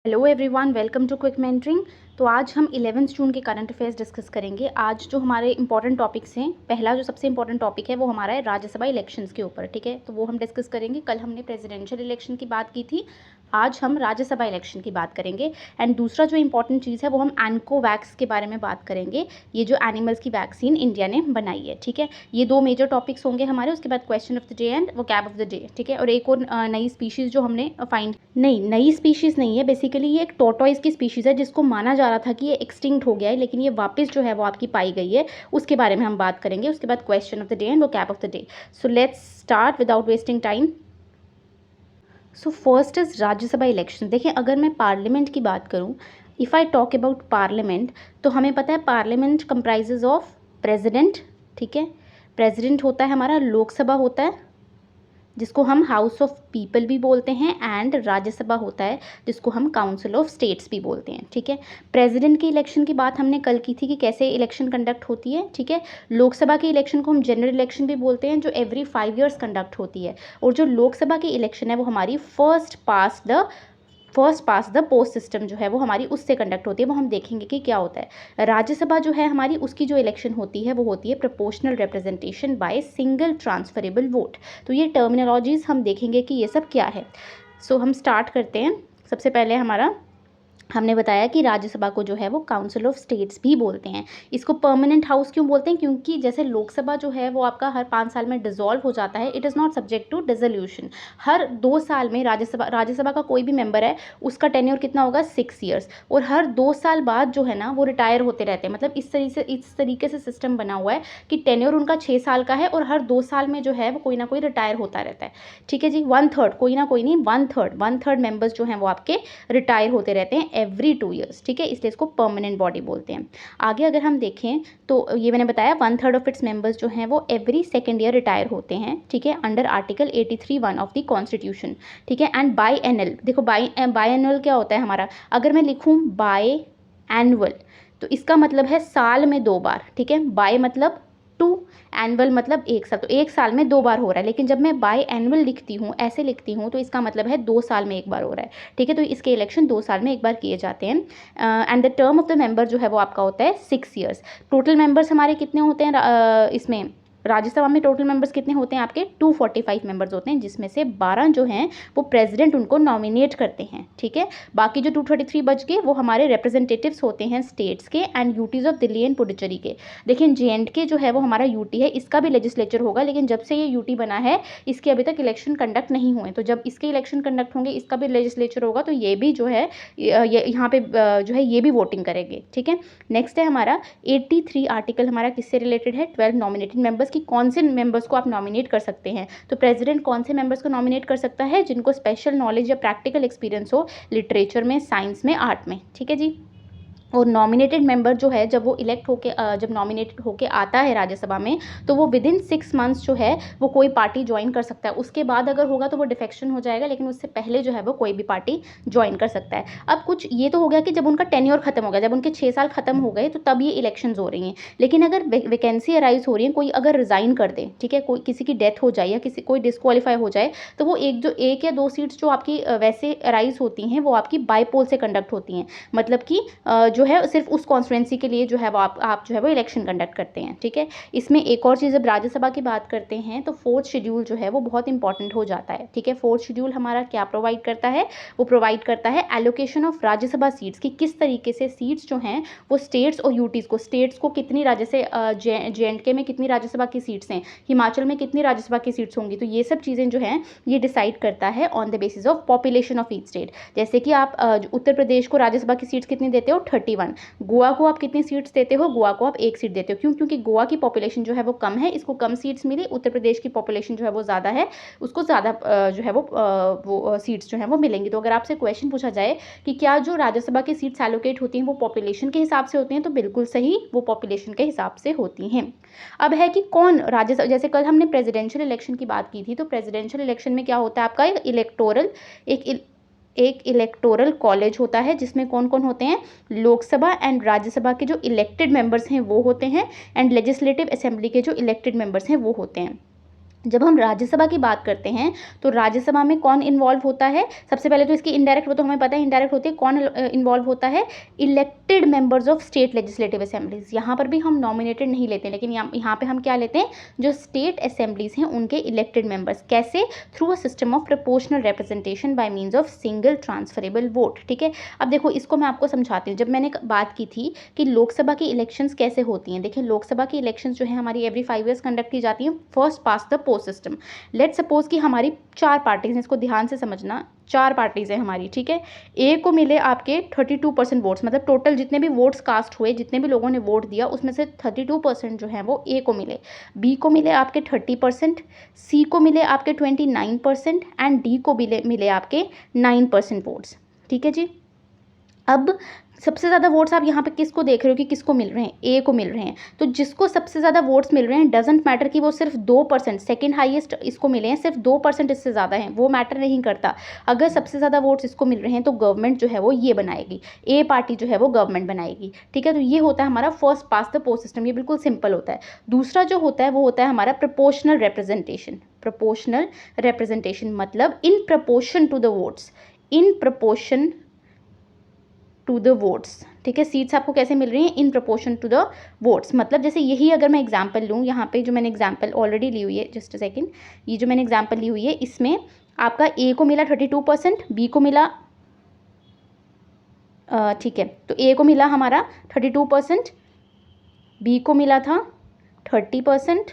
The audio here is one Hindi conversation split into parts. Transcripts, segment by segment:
Hello everyone, welcome to quick mentoring. तो आज हम 11 जून के करंट अफेयर्स डिस्कस करेंगे। आज जो हमारे इंपॉर्टेंट टॉपिक्स हैं, पहला जो सबसे इंपॉर्टेंट टॉपिक है वो हमारा है राज्यसभा इलेक्शंस के ऊपर। ठीक है, तो वो हम डिस्कस करेंगे। कल हमने प्रेसिडेंशियल इलेक्शन की बात की थी, आज हम राज्यसभा इलेक्शन की बात करेंगे। एंड दूसरा जो इंपॉर्टेंट चीज़ है वो हम एनकोवैक्स के बारे में बात करेंगे, ये जो एनिमल्स की वैक्सीन इंडिया ने बनाई है। ठीक है, ये दो मेजर टॉपिक्स होंगे हमारे। उसके बाद question of the day and vocab of the day. ठीक है, और एक और नई स्पीशीज़ जो हमने फाइंड, नहीं नई स्पीशीज़ नहीं है, बेसिकली ये एक टोर्टोइस की स्पीशीज़ है जिसको माना जा रहा था कि ये एक्सटिंक्ट हो गया है, लेकिन ये वापस जो है वो आपकी पाई गई है। उसके बारे में हम बात करेंगे। उसके बाद question of the day and vocab of the day. So let's start without wasting time. So first is Rajya Sabha election. देखिए, अगर मैं पार्लियामेंट की बात करूँ, if I talk about parliament, तो हमें पता है पार्लियामेंट कंप्राइजेज ऑफ प्रेसिडेंट। ठीक है, प्रेसिडेंट होता है हमारा, लोकसभा होता है जिसको हम हाउस ऑफ पीपल भी बोलते हैं, एंड राज्यसभा होता है जिसको हम काउंसिल ऑफ स्टेट्स भी बोलते हैं। ठीक है, प्रेसिडेंट की इलेक्शन की बात हमने कल की थी कि कैसे इलेक्शन कंडक्ट होती है। ठीक है, लोकसभा की इलेक्शन को हम जनरल इलेक्शन भी बोलते हैं, जो एवरी 5 ईयर्स कंडक्ट होती है। और जो लोकसभा की इलेक्शन है वो हमारी first pass the post system जो है वो हमारी उससे कंडक्ट होती है। वो हम देखेंगे कि क्या होता है। राज्यसभा जो है हमारी, उसकी जो इलेक्शन होती है वो होती है proportional representation by single transferable vote. तो ये टर्मिनोलॉजीज हम देखेंगे कि ये सब क्या है। सो हम स्टार्ट करते हैं। सबसे पहले हमने बताया कि राज्यसभा को जो है वो काउंसिल ऑफ स्टेट्स भी बोलते हैं। इसको परमानेंट हाउस क्यों बोलते हैं? क्योंकि जैसे लोकसभा जो है वो आपका हर 5 साल में डिसॉल्व हो जाता है, it is not subject to dissolution. हर 2 साल में राज्यसभा का कोई भी मेंबर है, उसका टेन्योर कितना होगा? 6 ईयर्स। और हर 2 साल बाद जो है ना वो रिटायर होते रहते हैं। मतलब इस तरीके से सिस्टम बना हुआ है कि टेन्योर उनका 6 साल का है और हर 2 साल में जो है वो कोई ना कोई रिटायर होता रहता है। ठीक है जी, 1/3, कोई ना कोई नहीं, 1/3 मेंबर्स जो हैं वो आपके रिटायर होते रहते हैं एवरी 2 ईयर्स। ठीक है, इसलिए इसको परमानेंट बॉडी बोलते हैं। आगे अगर हम देखें तो ये मैंने बताया 1/3 ऑफ इट्स मेंबर्स जो हैं वो एवरी सेकेंड ईयर रिटायर होते हैं। ठीक है, under article 83(1) of the constitution. ठीक है, एंड बाई एनल, देखो बाई एनुअल क्या होता है हमारा? अगर मैं लिखूँ बाई एनुअल, तो इसका मतलब है साल में 2 बार। ठीक है, बाय मतलब 2, एनुअल मतलब 1 साल, तो 1 साल में 2 बार हो रहा है। लेकिन जब मैं बाय एनुअल लिखती हूँ, ऐसे लिखती हूँ, तो इसका मतलब है 2 साल में 1 बार हो रहा है। ठीक है, तो इसके इलेक्शन 2 साल में 1 बार किए जाते हैं। And the term of the member जो है वो आपका होता है 6 ईयर्स। टोटल मेंबर्स हमारे कितने होते हैं इसमें राज्यसभा में? टोटल मेंबर्स कितने होते हैं आपके? 245 मेंबर्स होते हैं, जिसमें से 12 जो हैं वो प्रेसिडेंट उनको नॉमिनेट करते हैं। ठीक है, बाकी जो 233 बच गए वो हमारे रिप्रेजेंटेटिव्स होते हैं स्टेट्स के and UTs of Delhi and Puducherry के। देखिए, JNK जो है वो हमारा यूटी है, इसका भी लेजिस्लेचर होगा, लेकिन जब से ये यूटी बना है इसके अभी तक इलेक्शन कंडक्ट नहीं हुए। तो जब इसके इलेक्शन कंडक्ट होंगे, इसका भी लेजिस्लेचर होगा, तो ये भी जो है यहाँ पे जो है ये भी वोटिंग करेंगे। ठीक है, नेक्स्ट है हमारा 83 आर्टिकल, हमारा किससे रिलेटेड है? 12 नॉमिनेटेड मेंबर्स की। कौन से मेंबर्स को आप नॉमिनेट कर सकते हैं? तो प्रेसिडेंट कौन से मेंबर्स को नॉमिनेट कर सकता है? जिनको स्पेशल नॉलेज या प्रैक्टिकल एक्सपीरियंस हो लिटरेचर में, साइंस में, आर्ट में। ठीक है जी। और नॉमिनेटेड मेंबर जो है जब वो इलेक्ट होके जब नॉमिनेटेड होके आता है राज्यसभा में, तो वो विदिन 6 मंथ्स जो है वो कोई पार्टी ज्वाइन कर सकता है। उसके बाद अगर होगा तो वो डिफेक्शन हो जाएगा, लेकिन उससे पहले जो है वो कोई भी पार्टी ज्वाइन कर सकता है। अब कुछ ये तो हो गया कि जब उनका टेन्योर खत्म हो गया, जब उनके 6 साल खत्म हो गए, तो तब ये इलेक्शंस हो रही हैं। लेकिन अगर वैकेंसी अराइज हो रही है, कोई अगर रिजाइन कर दे, ठीक है, कोई किसी की डेथ हो जाए या कोई डिस्क्वालीफाई हो जाए, तो वो एक या 2 सीट्स जो आपकी वैसे अराइज होती हैं वो आपकी बाई पोल से कंडक्ट होती हैं। मतलब कि जो है सिर्फ उस कॉन्स्टिट्यूंसी के लिए जो है वो आप जो है वो इलेक्शन कंडक्ट करते हैं। ठीक है, इसमें एक और चीज़, जब राज्यसभा की बात करते हैं तो 4th शेड्यूल जो है वो बहुत इंपॉर्टेंट हो जाता है। ठीक है, 4th शेड्यूल हमारा क्या प्रोवाइड करता है? वो प्रोवाइड करता है एलोकेशन ऑफ राज्यसभा सीट्स की, किस तरीके से सीट्स जो हैं वो स्टेट्स और यूटीज़ को, स्टेट्स को कितनी जैसे JNK में कितनी राज्यसभा की सीट्स हैं, हिमाचल में कितनी राज्यसभा की सीट्स होंगी, तो ये सब चीज़ें जो हैं ये डिसाइड करता है on the basis of population of each state. जैसे कि आप उत्तर प्रदेश को राज्यसभा की सीट्स कितनी देते हो? 31। गोवा को आप कितनी सीट्स देते हो? गोवा को आप 1 सीट देते हो। क्यों? क्योंकि गोवा की पॉपुलेशन जो है वो कम है, इसको कम सीट्स मिली। उत्तर प्रदेश की पॉपुलेशन जो है वो ज़्यादा है, उसको ज़्यादा जो है वो सीट्स जो हैं वो मिलेंगी। तो अगर आपसे क्वेश्चन पूछा जाए कि क्या जो राज्यसभा की सीट्स एलोकेट होती हैं वो पॉपुलेशन के हिसाब से होती हैं, तो बिल्कुल सही, वो पॉपुलेशन के हिसाब से होती हैं। अब है कि कौन राज्यसभा, जैसे कल हमने प्रेसिडेंशियल इलेक्शन की बात की थी, तो प्रेसिडेंशियल इलेक्शन में क्या होता है आपका? एक इलेक्टोरल कॉलेज होता है, जिसमें कौन कौन होते हैं? लोकसभा एंड राज्यसभा के जो इलेक्टेड मेंबर्स हैं वो होते हैं, एंड लेजिस्लेटिव असेंबली के जो इलेक्टेड मेंबर्स हैं वो होते हैं। जब हम राज्यसभा की बात करते हैं तो राज्यसभा में कौन इन्वॉल्व होता है? सबसे पहले तो इसकी इनडायरेक्ट, वो तो हमें पता है इनडायरेक्ट होती है। कौन इन्वॉल्व होता है? Elected members of state legislative assemblies. यहाँ पर भी हम नॉमिनेटेड नहीं लेते, लेकिन यहाँ पे हम क्या लेते हैं? जो स्टेट असेंबलीज हैं उनके इलेक्टेड मेंबर्स। कैसे? Through a system of proportional representation bye means of single transferable vote. ठीक है, अब देखो इसको मैं आपको समझाती हूँ। जब मैंने बात की थी कि लोकसभा की इलेक्शंस कैसे होती हैं, देखिए लोकसभा की इलेक्शंस जो है हमारी एवरी 5 ईयर्स कंडक्ट की जाती हैं, first pass the post system. Let suppose कि हमारी 4 पार्टीज हैं, इसको ध्यान से समझना, 4 पार्टीज हैं हमारी। ठीक है, ए को मिले आपके 32% वोट्स, मतलब टोटल जितने भी वोट्स कास्ट हुए, जितने भी लोगों ने वोट दिया उसमें से 32% जो है वो ए को मिले। बी को मिले आपके 30%, सी को मिले आपके 29% एंड डी को मिले आपके 9% वोट्स। ठीक है जी, अब सबसे ज़्यादा वोट्स आप यहाँ पे किसको देख रहे हो कि किसको मिल रहे हैं? ए को मिल रहे हैं। तो जिसको सबसे ज़्यादा वोट्स मिल रहे हैं, डजेंट मैटर कि वो सिर्फ 2%, सेकेंड हाईएस्ट इसको मिले हैं, सिर्फ 2% इससे ज़्यादा हैं, वो मैटर नहीं करता। अगर सबसे ज़्यादा वोट्स इसको मिल रहे हैं तो गवर्नमेंट जो है वो ये बनाएगी, ए पार्टी जो है वो गवर्नमेंट बनाएगी। ठीक है, तो ये होता है हमारा first pass the post system, ये बिल्कुल सिंपल होता है। दूसरा जो होता है वो होता है हमारा प्रोपोर्शनल रिप्रेजेंटेशन। प्रोपोर्शनल रिप्रेजेंटेशन मतलब in proportion to the votes, in proportion to the votes. ठीक है, सीट्स आपको कैसे मिल रही हैं? In proportion to the votes. मतलब जैसे यही अगर मैं एग्जांपल लूँ, यहाँ पे जो मैंने एग्जांपल ऑलरेडी ली हुई है, जस्ट अ सेकंड, ये जो मैंने एग्जांपल ली हुई है इसमें आपका ए को मिला 32%, बी को मिला ठीक है, तो ए को मिला हमारा 32%, बी को मिला था 30%,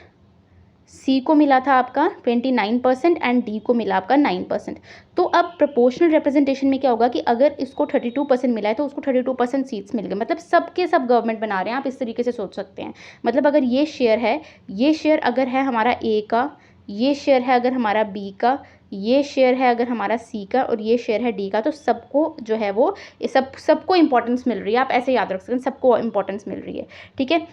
सी को मिला था आपका 29% एंड डी को मिला आपका 9%। तो अब प्रोपोर्शनल रिप्रेजेंटेशन में क्या होगा कि अगर इसको 32% मिला है तो उसको 32% सीट्स मिल गए, मतलब सबके सब गवर्नमेंट बना रहे हैं, आप इस तरीके से सोच सकते हैं। मतलब अगर ये शेयर है, ये शेयर अगर है हमारा ए का, ये शेयर है अगर हमारा बी का, ये शेयर है अगर हमारा सी का, और ये शेयर है डी का, तो सबको जो है वो सबको इंपॉर्टेंस मिल रही है। आप ऐसे याद रख सकते हैं, सबको इंपॉर्टेंस मिल रही है। ठीक है,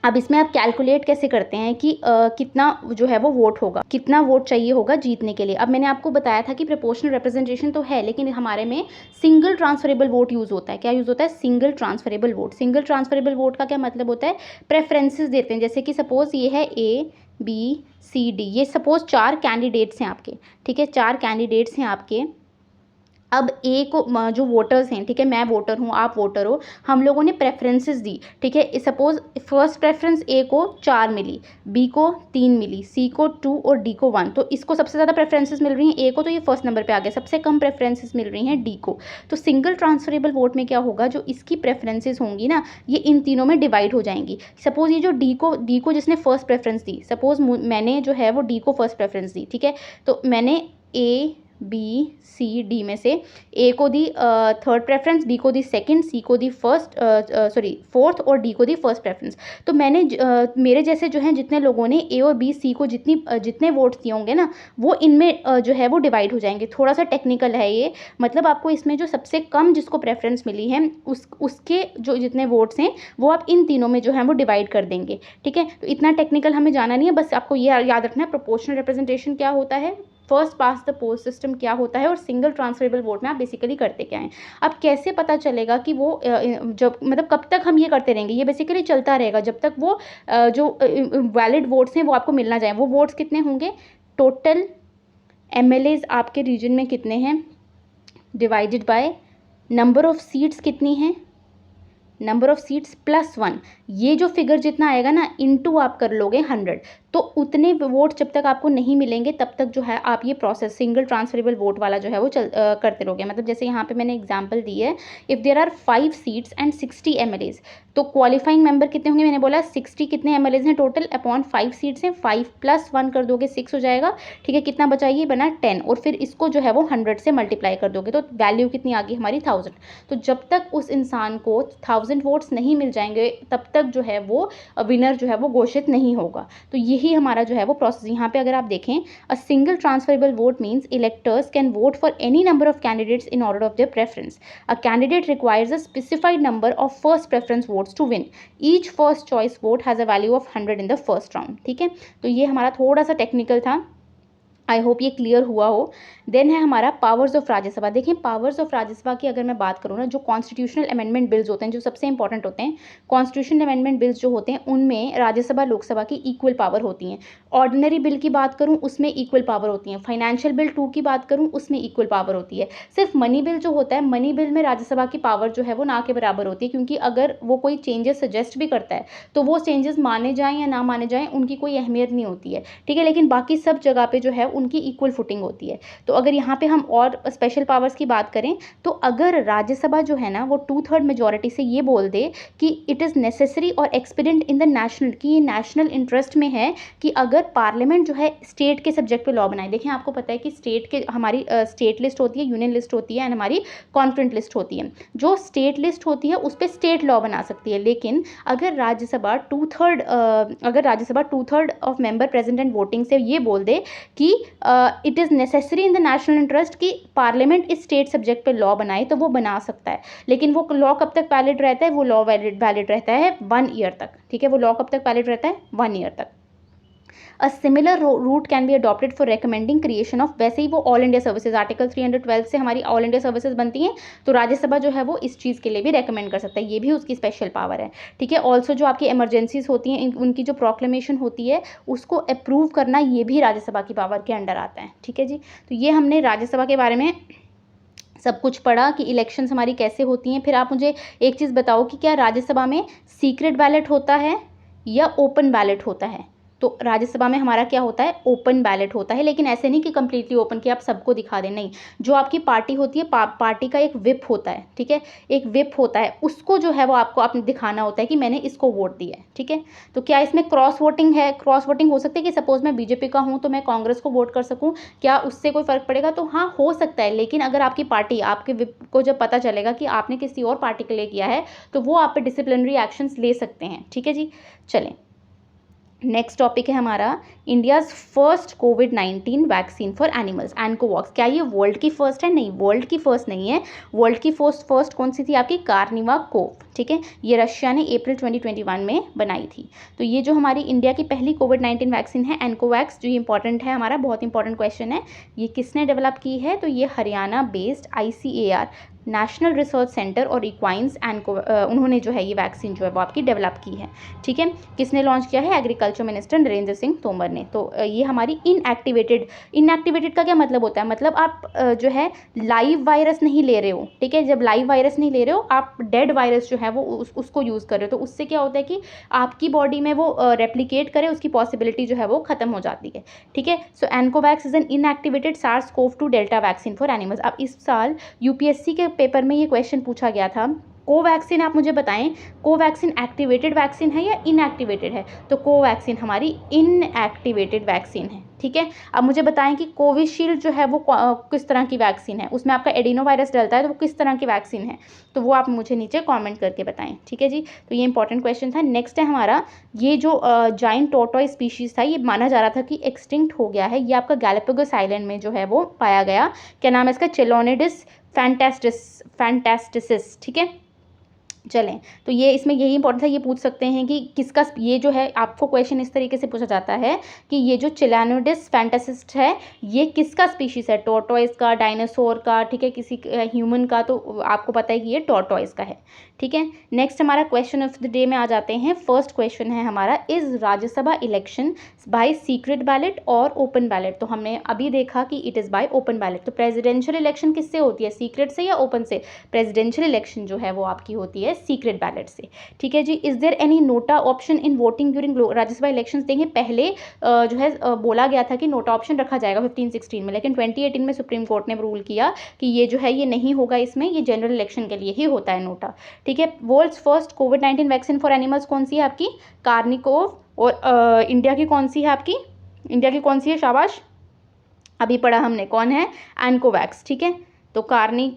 अब इसमें आप कैलकुलेट कैसे करते हैं कि कितना जो है वो वोट होगा, कितना वोट चाहिए होगा जीतने के लिए। अब मैंने आपको बताया था कि प्रोपोर्शनल रिप्रेजेंटेशन तो है, लेकिन हमारे में सिंगल ट्रांसफरेबल वोट यूज़ होता है। क्या यूज़ होता है? Single transferable vote. Single transferable vote का क्या मतलब होता है? प्रेफरेंसेस देते हैं। जैसे कि सपोज ये है ए बी सी डी, ये सपोज 4 कैंडिडेट्स हैं आपके। ठीक है, 4 कैंडिडेट्स हैं आपके। अब ए को जो वोटर्स हैं, ठीक है, मैं वोटर हूँ, आप वोटर हो, हम लोगों ने प्रेफरेंसेस दी। ठीक है, सपोज फर्स्ट प्रेफरेंस ए को 4 मिली, बी को 3 मिली, सी को 2 और डी को 1। तो इसको सबसे ज़्यादा प्रेफरेंसेस मिल रही हैं ए को, तो ये फर्स्ट नंबर पे आ गया। सबसे कम प्रेफरेंसेस मिल रही हैं डी को। तो सिंगल ट्रांसफरेबल वोट में क्या होगा, जो इसकी प्रेफरेंसेस होंगी ना, ये इन तीनों में डिवाइड हो जाएंगी। सपोज ये जो डी को जिसने फर्स्ट प्रेफरेंस दी, सपोज मैंने जो है वो डी को फर्स्ट प्रेफरेंस दी। ठीक है, तो मैंने ए बी सी डी में से ए को दी थर्ड प्रेफरेंस, बी को दी सेकंड, सी को दी फोर्थ और डी को दी फर्स्ट प्रेफरेंस। तो मैंने मेरे जैसे जो हैं जितने लोगों ने ए और बी सी को जितने वोट्स दिए होंगे ना, वो इनमें जो है वो डिवाइड हो जाएंगे। थोड़ा सा टेक्निकल है ये, मतलब आपको इसमें जो सबसे कम जिसको प्रेफरेंस मिली है उसके जो जितने वोट्स हैं वो आप इन तीनों में जो है वो डिवाइड कर देंगे। ठीक है, तो इतना टेक्निकल हमें जाना नहीं है, बस आपको ये याद रखना है प्रोपोर्शनल रिप्रेजेंटेशन क्या होता है, first pass the post system क्या होता है, और सिंगल ट्रांसफरेबल वोट में आप बेसिकली करते क्या हैं। अब कैसे पता चलेगा कि वो जब मतलब कब तक हम ये करते रहेंगे? ये बेसिकली चलता रहेगा जब तक वो जो वैलिड वोट्स हैं वो आपको मिलना जाए। वो वोट्स कितने होंगे? टोटल एमएलएज आपके रीजन में कितने हैं, divided by number of seats कितनी हैं, नंबर ऑफ सीट्स +1। ये जो फिगर जितना आएगा ना, इनटू आप कर लोगे 100। तो उतने वोट जब तक आपको नहीं मिलेंगे तब तक जो है आप ये प्रोसेस सिंगल ट्रांसफरेबल वोट वाला जो है वो करते रहोगे। मतलब जैसे यहाँ पे मैंने एग्जांपल दी है, if there are 5 seats and 60 MLAs, तो क्वालिफाइंग मेंबर कितने होंगे? मैंने बोला 60 कितने एमएलएज हैं टोटल अपॉन 5 सीट्स हैं, 5 + 1 कर दोगे 6 हो जाएगा। ठीक है, कितना बचा? ये बना 10, और फिर इसको जो है वो 100 से मल्टीप्लाई कर दोगे तो वैल्यू कितनी आ गई हमारी 1000। तो जब तक उस इंसान को 1000 वोट्स नहीं मिल जाएंगे तब तक जो है वो विनर जो है वो घोषित नहीं होगा। तो यही हमारा जो है वो प्रोसेस। यहाँ पे अगर आप देखें, a single transferable vote means electors can vote for any number of candidates in order of their preference. A candidate requires a specified number of first preference votes to win. Each first choice vote has a value of 100 in the first round. ठीक है, तो ये हमारा थोड़ा सा टेक्निकल था। आई होप ये क्लियर हुआ हो। देन है हमारा पावर्स ऑफ राज्यसभा। देखें पावर्स ऑफ राज्यसभा की अगर मैं बात करूँ ना, जो कॉन्स्टिट्यूशनल अमेंडमेंट बिल्स होते हैं जो सबसे इंपॉर्टेंट होते हैं, कॉन्स्टिट्यूशनल अमेंडमेंट बिल्स जो होते हैं उनमें राज्यसभा लोकसभा की इक्वल पावर होती हैं। ऑर्डिनरी बिल की बात करूँ उसमें इक्वल पावर होती है, फाइनेंशियल बिल 2 की बात करूँ उसमें इक्वल पावर होती है। सिर्फ मनी बिल जो होता है, मनी बिल में राज्यसभा की पावर जो है वो ना के बराबर होती है, क्योंकि अगर वो कोई चेंजेस सजेस्ट भी करता है तो वो चेंजेस माने जाएँ या ना माने जाएँ उनकी कोई अहमियत नहीं होती है, ठीक है। लेकिन बाकी सब जगह पे जो है उनकी इक्वल फुटिंग होती है। तो अगर यहाँ पे हम और स्पेशल पावर्स की बात करें तो अगर राज्यसभा जो है ना वो 2/3 मेजॉरिटी से ये बोल दे कि इट इज़ नेसेसरी और एक्सपीडेंट इन द नेशनल, कि ये नेशनल इंटरेस्ट में है कि अगर पार्लियामेंट जो है स्टेट के सब्जेक्ट पे लॉ बनाए। देखें आपको पता है कि स्टेट के हमारी स्टेट लिस्ट होती है, यूनियन लिस्ट होती है एंड हमारी कॉन्फ्रेंट लिस्ट होती है। जो स्टेट लिस्ट होती है उस पर स्टेट लॉ बना सकती है, लेकिन अगर Rajya Sabha 2/3 of member present and voting से ये बोल दे कि it is necessary in the national interest कि पार्लियामेंट इस स्टेट सब्जेक्ट पे लॉ बनाए, तो वो बना सकता है। लेकिन वो लॉ कब तक वैलिड रहता है? वो लॉ वैलिड रहता है 1 ईयर तक, ठीक है। वो लॉ कब तक वैलिड रहता है? 1 ईयर तक। A similar route can be adopted for recommending creation of, वैसे ही वो ऑल इंडिया सर्विसेज आर्टिकल 312 से हमारी ऑल इंडिया सर्विसेज बनती हैं, तो राज्यसभा जो है वो इस चीज़ के लिए भी रेकमेंड कर सकता है, ये भी उसकी स्पेशल पावर है, ठीक है। ऑल्सो जो आपकी इमरजेंसीज होती हैं उनकी जो प्रोक्लेमेशन होती है उसको अप्रूव करना, ये भी राज्यसभा की पावर के अंडर आता है, ठीक है जी। तो ये हमने राज्यसभा के बारे में सब कुछ पढ़ा कि इलेक्शंस हमारी कैसे होती हैं। फिर आप मुझे एक चीज़ बताओ कि क्या राज्यसभा में सीक्रेट बैलेट होता है या ओपन बैलेट होता है? तो राज्यसभा में हमारा क्या होता है? ओपन बैलेट होता है, लेकिन ऐसे नहीं कि कंप्लीटली ओपन कि आप सबको दिखा दें, नहीं। जो आपकी पार्टी होती है, पार्टी का एक विप होता है, ठीक है, एक विप होता है, उसको जो है वो आपको आपने दिखाना होता है कि मैंने इसको वोट दिया है, ठीक है। तो क्या इसमें क्रॉस वोटिंग है? क्रॉस वोटिंग हो सकती है कि सपोज मैं बीजेपी का हूँ तो मैं कांग्रेस को वोट कर सकूँ, क्या उससे कोई फर्क पड़ेगा? तो हाँ, हो सकता है, लेकिन अगर आपकी पार्टी, आपके विप को जब पता चलेगा कि आपने किसी और पार्टी के लिए किया है तो वो आप पे डिसिप्लिनरी एक्शंस ले सकते हैं, ठीक है जी। चलें, नेक्स्ट टॉपिक है हमारा इंडियाज़ फर्स्ट कोविड-19 वैक्सीन फॉर एनिमल्स, एनकोवॉक्स। क्या ये वर्ल्ड की फर्स्ट है? नहीं, वर्ल्ड की फर्स्ट नहीं है। वर्ल्ड की फर्स्ट कौन सी थी आपकी? कार्निवाकोव, ठीक है। ये रशिया ने अप्रैल 2021 में बनाई थी। तो ये जो हमारी इंडिया की पहली कोविड-19 वैक्सीन है एनकोवैक्स, जो ये इंपॉर्टेंट है, हमारा बहुत इंपॉर्टेंट क्वेश्चन है, ये किसने डेवलप की है? तो ये Haryana based ICAR national research centre और इक्वाइंस उन्होंने जो है ये वैक्सीन जो है वो आपकी डेवलप की है, ठीक है। किसने लॉन्च किया है? एग्रीकल्चर मिनिस्टर नरेंद्र सिंह तोमर ने। तो ये हमारी इनएक्टिवेटेड का क्या मतलब होता है? मतलब आप जो है लाइव वायरस नहीं ले रहे हो, ठीक है। जब लाइव वायरस नहीं ले रहे हो, आप डेड वायरस जो है वो उसको यूज़ कर रहे हो, तो उससे क्या होता है कि आपकी बॉडी में वो रेप्लिकेट करे, उसकी पॉसिबिलिटी जो है वो खत्म हो जाती है, ठीक है। So Ancovax is an inactivated SARS-CoV-2 delta vaccine for animals. अब इस साल UPSC के पेपर में ये क्वेश्चन पूछा गया था, कोवैक्सीन आप मुझे बताएं, कोवैक्सीन एक्टिवेटेड वैक्सीन है या इनएक्टिवेटेड है? तो कोवैक्सीन हमारी इनएक्टिवेटेड वैक्सीन है, ठीक है। अब मुझे बताएं कि कोविशील्ड जो है वो किस तरह की वैक्सीन है, उसमें आपका एडिनो वायरस डलता है, तो वो किस तरह की वैक्सीन है? तो वो आप मुझे नीचे कमेंट करके बताएं, ठीक है जी। तो ये इंपॉर्टेंट क्वेश्चन था। नेक्स्ट है हमारा, ये जो जाइंट टॉर्टोइस स्पीशीज़ था, ये माना जा रहा था कि एक्सटिंक्ट हो गया है, ये आपका गैलापागोस आइलैंड में जो है वो पाया गया। क्या नाम है इसका? चेलोनिडिस फैंटास्टिसिस, ठीक है। चलें, तो ये इसमें यही इंपॉर्टेंट था, ये पूछ सकते हैं कि किसका, ये जो है आपको क्वेश्चन इस तरीके से पूछा जाता है कि ये जो चिलानोडिस फैंटासिस्ट है ये किसका स्पीशीज़ है? टॉर्टोइस का, डायनासोर का, ठीक है, किसी ह्यूमन का? तो आपको पता है कि ये टॉर्टोइस का है, ठीक है। नेक्स्ट हमारा क्वेश्चन ऑफ द डे में आ जाते हैं। फर्स्ट क्वेश्चन है हमारा, is Rajya Sabha election by secret ballot और ओपन बैलेट? तो हमने अभी देखा कि it is by open ballot. तो प्रेसिडेंशियल इलेक्शन किससे होती है? सीक्रेट से या ओपन से? प्रेसिडेंशियल इलेक्शन जो है वो आपकी होती है सीक्रेट बैलेट से, ठीक है जी। Is there any NOTA option in voting during Rajya Sabha elections? देंगे पहले जो है बोला गया था कि नोटा ऑप्शन रखा जाएगा 15-16 में, लेकिन 2018 में सुप्रीम कोर्ट ने रूल किया कि ये जो है ये नहीं होगा, इसमें ये जनरल इलेक्शन के लिए ही होता है नोटा, ठीक है। वर्ल्ड्स फर्स्ट कोविड-19 वैक्सीन फॉर एनिमल्स कौन सी है आपकी? कार्निकोव। और इंडिया की कौन सी है आपकी? इंडिया की कौन सी है? शाबाश, अभी पढ़ा हमने, कौन है? एनकोवैक्स, ठीक है। तो कार्नीवैक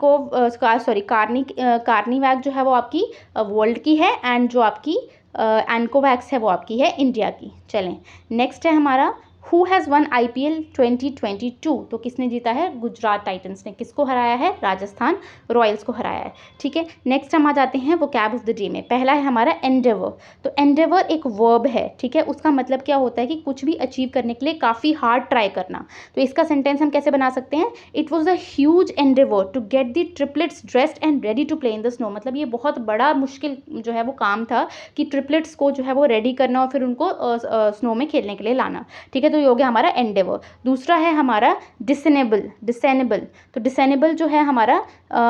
जो है वो आपकी वर्ल्ड की है, एंड जो आपकी एनकोवैक्स है वो आपकी है इंडिया की। चलें, नेक्स्ट है हमारा हु हैज़ वन IPL 2022, तो किसने जीता है? गुजरात टाइटंस ने। किसको हराया है? राजस्थान रॉयल्स को हराया है। ठीक है, नेक्स्ट हम आ जाते हैं वो कैब ऑफ द डे में। पहला है हमारा एंडेवर। तो एंडेवर एक वर्ब है, ठीक है, उसका मतलब क्या होता है कि कुछ भी अचीव करने के लिए काफ़ी हार्ड ट्राई करना। तो इसका सेंटेंस हम कैसे बना सकते हैं? It was a huge endeavour to get the triplets dressed and ready to play in the snow. मतलब ये बहुत बड़ा मुश्किल जो है वो काम था कि ट्रिपलेट्स को जो है वो रेडी करना और फिर उनको स्नो में खेलने के लिए लाना। ठीक है, तो ये हो गया हमारा एंडेवर। दूसरा है हमारा डिसेनेबल। डिसेनेबल, तो डिसेनेबल जो है हमारा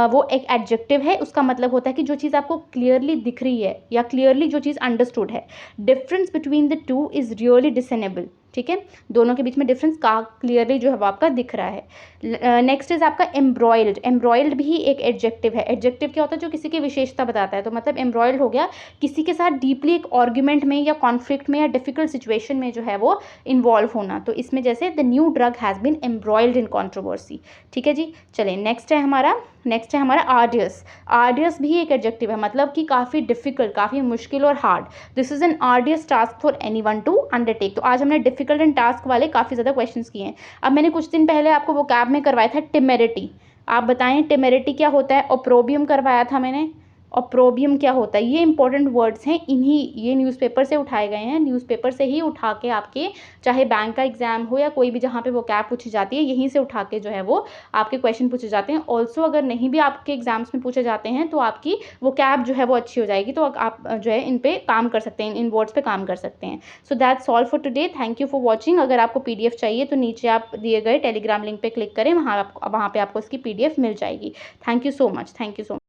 वो एक एडजेक्टिव है, उसका मतलब होता है कि जो चीज़ आपको क्लियरली दिख रही है या क्लियरली जो चीज़ अंडरस्टूड है। Difference between the two is really discernible. ठीक है, दोनों के बीच में डिफरेंस का क्लियरली जो है वो आपका दिख रहा है। नेक्स्ट इज आपका एम्ब्रॉयल्ड। एम्ब्रॉयल्ड भी एक एडजेक्टिव है। एडजेक्टिव क्या होता है? जो किसी की विशेषता बताता है। तो मतलब एम्ब्रॉयल्ड हो गया किसी के साथ डीपली एक आर्ग्यूमेंट में या कॉन्फ्लिक्ट में या डिफिकल्ट सिचुएशन में जो है वो इन्वॉल्व होना। तो इसमें जैसे the new drug has been embroiled in controversy. ठीक है जी, चलें नेक्स्ट है हमारा आर्डियस। आर्डियस भी एक एडजेक्टिव है, मतलब कि काफ़ी डिफिकल्ट, काफ़ी मुश्किल और hard. This is an arduous task for anyone to undertake. तो आज हमने डिफिकल्ट एंड टास्क वाले काफ़ी ज़्यादा क्वेश्चंस किए हैं। अब मैंने कुछ दिन पहले आपको वो कैब में करवाया था टिमेरिटी। आप बताएं टिमेरिटी क्या होता है? ऑप्रोबियम करवाया था मैंने। ऑप्रोबियम क्या होता है? ये इंपॉर्टेंट वर्ड्स हैं, ये न्यूज़पेपर से उठाए गए हैं। न्यूज़पेपर से ही उठा के आपके चाहे बैंक का एग्जाम हो या कोई भी जहाँ पे वो कैब पूछी जाती है, यहीं से उठा के जो है वो आपके क्वेश्चन पूछे जाते हैं। ऑल्सो अगर नहीं भी आपके एग्जाम्स में पूछे जाते हैं तो आपकी वो कैब जो है वो अच्छी हो जाएगी। तो आप जो है इन पे काम कर सकते हैं, इन वर्ड्स पे काम कर सकते हैं। So that's all for today. Thank you for watching. अगर आपको PDF चाहिए तो नीचे आप दिए गए टेलीग्राम लिंक पे क्लिक करें, वहाँ पे आपको इसकी PDF मिल जाएगी। Thank you so much.